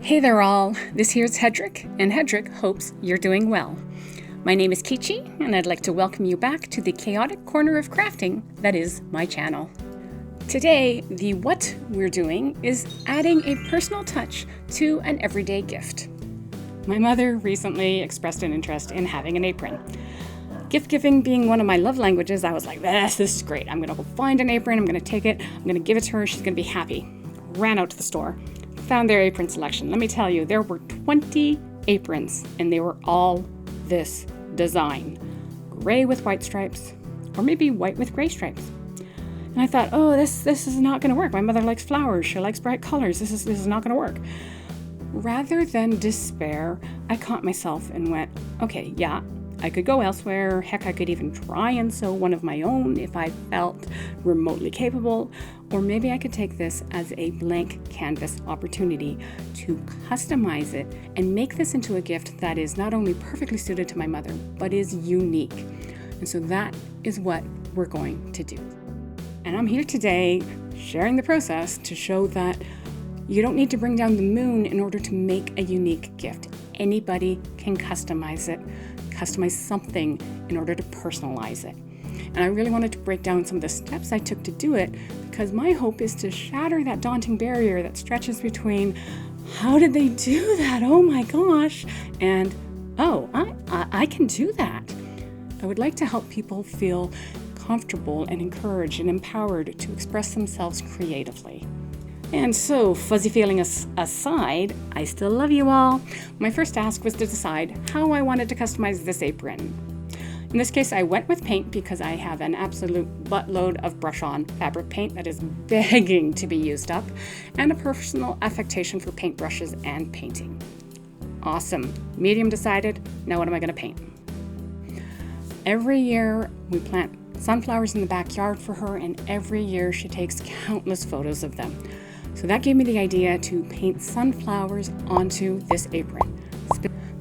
Hey there all, this here's Hedrick, and Hedrick hopes you're doing well. My name is Kichi, and I'd like to welcome you back to the chaotic corner of crafting that is my channel. Today, the what we're doing is adding a personal touch to an everyday gift. My mother recently expressed an interest in having an apron. Gift giving being one of my love languages, I was like, this is great. I'm gonna go find an apron, I'm gonna take it, I'm gonna give it to her, she's gonna be happy. Ran out to the store. Found their apron selection. Let me tell you, there were 20 aprons and they were all this design. Gray with white stripes, or maybe white with gray stripes. And I thought, oh, this is not gonna work. My mother likes flowers, she likes bright colors, this is not gonna work. Rather than despair, I caught myself and went, okay, yeah, I could go elsewhere. Heck, I could even try and sew one of my own if I felt remotely capable. Or maybe I could take this as a blank canvas opportunity to customize it and make this into a gift that is not only perfectly suited to my mother, but is unique. And so that is what we're going to do. And I'm here today sharing the process to show that you don't need to bring down the moon in order to make a unique gift. Anybody can customize it. Customize something in order to personalize it. And I really wanted to break down some of the steps I took to do it because my hope is to shatter that daunting barrier that stretches between how did they do that? Oh my gosh. And oh, I can do that. I would like to help people feel comfortable and encouraged and empowered to express themselves creatively. And so, fuzzy feelings aside, I still love you all. My first task was to decide how I wanted to customize this apron. In this case, I went with paint because I have an absolute buttload of brush-on fabric paint that is begging to be used up, and a personal affectation for paintbrushes and painting. Awesome. Medium decided. Now what am I going to paint? Every year we plant sunflowers in the backyard for her, and every year she takes countless photos of them. So that gave me the idea to paint sunflowers onto this apron.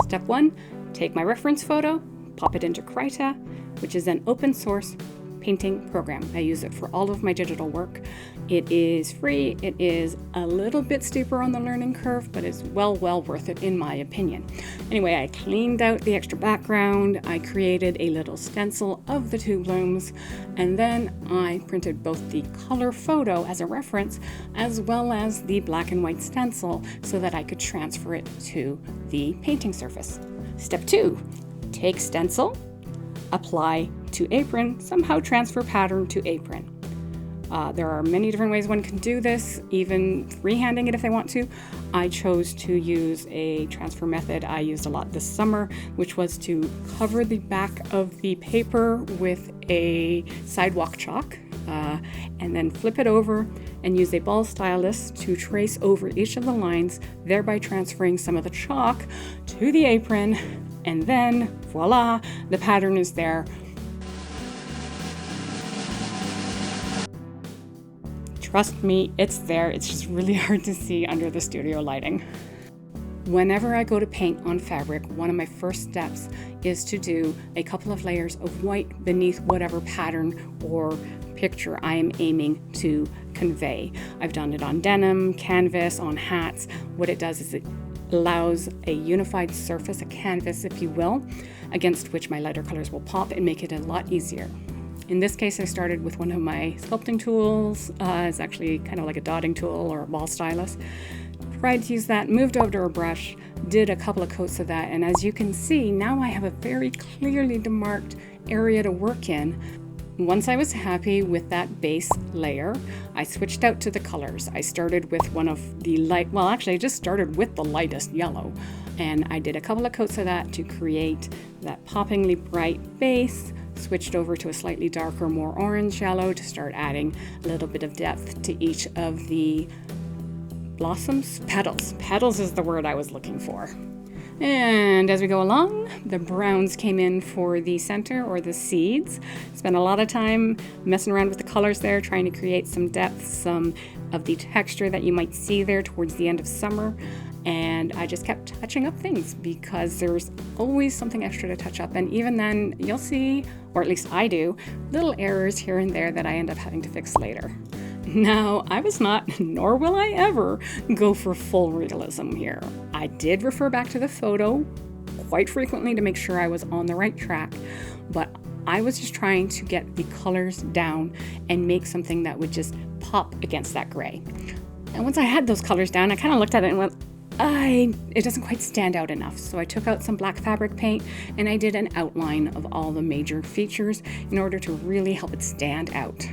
Step 1, take my reference photo, pop it into Krita, which is an open source painting program. I use it for all of my digital work. It is free, it is a little bit steeper on the learning curve, but it's well worth it in my opinion. Anyway, I cleaned out the extra background, I created a little stencil of the two blooms, and then I printed both the color photo as a reference, as well as the black and white stencil so that I could transfer it to the painting surface. Step 2, take stencil, apply to apron, somehow transfer pattern to apron. There are many different ways one can do this, even freehanding it if they want to. I chose to use a transfer method I used a lot this summer, which was to cover the back of the paper with a sidewalk chalk, and then flip it over and use a ball stylus to trace over each of the lines, thereby transferring some of the chalk to the apron, and then voila, the pattern is there. Trust me, it's there. It's just really hard to see under the studio lighting. Whenever I go to paint on fabric, one of my first steps is to do a couple of layers of white beneath whatever pattern or picture I am aiming to convey. I've done it on denim, canvas, on hats. What it does is it allows a unified surface, a canvas if you will, against which my lighter colors will pop and make it a lot easier. In this case, I started with one of my sculpting tools. It's actually kind of like a dotting tool or a ball stylus. Tried to use that, moved over to a brush, did a couple of coats of that, and as you can see, now I have a very clearly demarked area to work in. Once I was happy with that base layer, I switched out to the colors. I started with one of the I just started with the lightest yellow, and I did a couple of coats of that to create that poppingly bright base. Switched over to a slightly darker, more orange yellow to start adding a little bit of depth to each of the blossoms. Petals is the word I was looking for. And as we go along, the browns came in for the center or the seeds. Spent a lot of time messing around with the colors there, trying to create some depth, some of the texture that you might see there towards the end of summer. And I just kept touching up things because there's always something extra to touch up. And even then you'll see, or at least I do, little errors here and there that I end up having to fix later. Now, I was not, nor will I ever, go for full realism here. I did refer back to the photo quite frequently to make sure I was on the right track, but I was just trying to get the colors down and make something that would just pop against that gray. And once I had those colors down, I kind of looked at it and went, it doesn't quite stand out enough. So I took out some black fabric paint and I did an outline of all the major features in order to really help it stand out.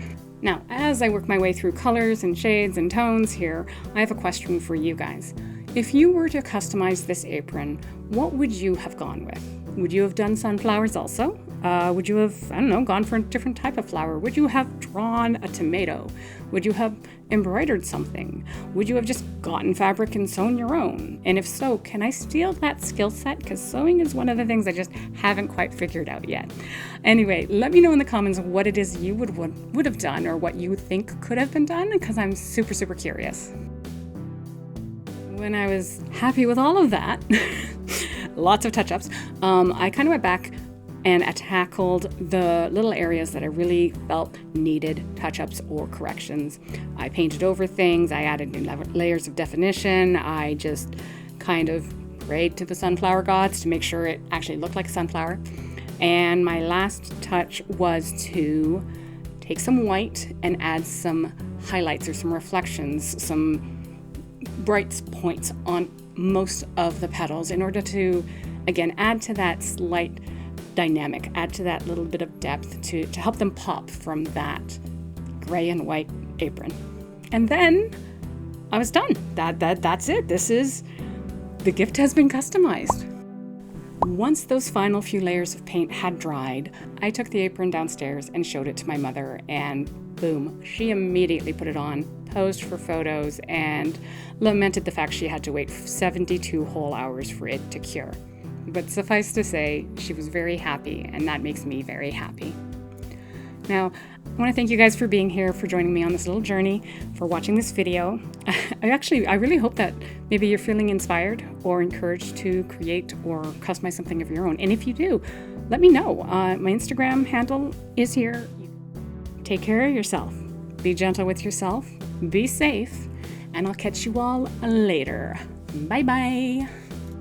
Now, as I work my way through colors and shades and tones here, I have a question for you guys. If you were to customize this apron, what would you have gone with? Would you have done sunflowers also? Would you have, gone for a different type of flower? Would you have drawn a tomato? Would you have embroidered something? Would you have just gotten fabric and sewn your own? And if so, can I steal that skill set? Because sewing is one of the things I just haven't quite figured out yet. Anyway, let me know in the comments what it is you would have done or what you think could have been done, because I'm super, super curious. When I was happy with all of that, lots of touch-ups, I kind of went back and I tackled the little areas that I really felt needed touch-ups or corrections. I painted over things, I added new layers of definition, I just kind of prayed to the sunflower gods to make sure it actually looked like a sunflower. And my last touch was to take some white and add some highlights or some reflections, some bright points on most of the petals in order to, again, add to that slight dynamic, add to that little bit of depth to help them pop from that gray and white apron. And then I was done. That's it. The gift has been customized. Once those final few layers of paint had dried, I took the apron downstairs and showed it to my mother, and boom, she immediately put it on, posed for photos, and lamented the fact she had to wait 72 whole hours for it to cure. But suffice to say, she was very happy, and that makes me very happy. Now, I want to thank you guys for being here, for joining me on this little journey, for watching this video. I really hope that maybe you're feeling inspired or encouraged to create or customize something of your own. And if you do, let me know. My Instagram handle is here. Take care of yourself. Be gentle with yourself. Be safe. And I'll catch you all later. Bye-bye.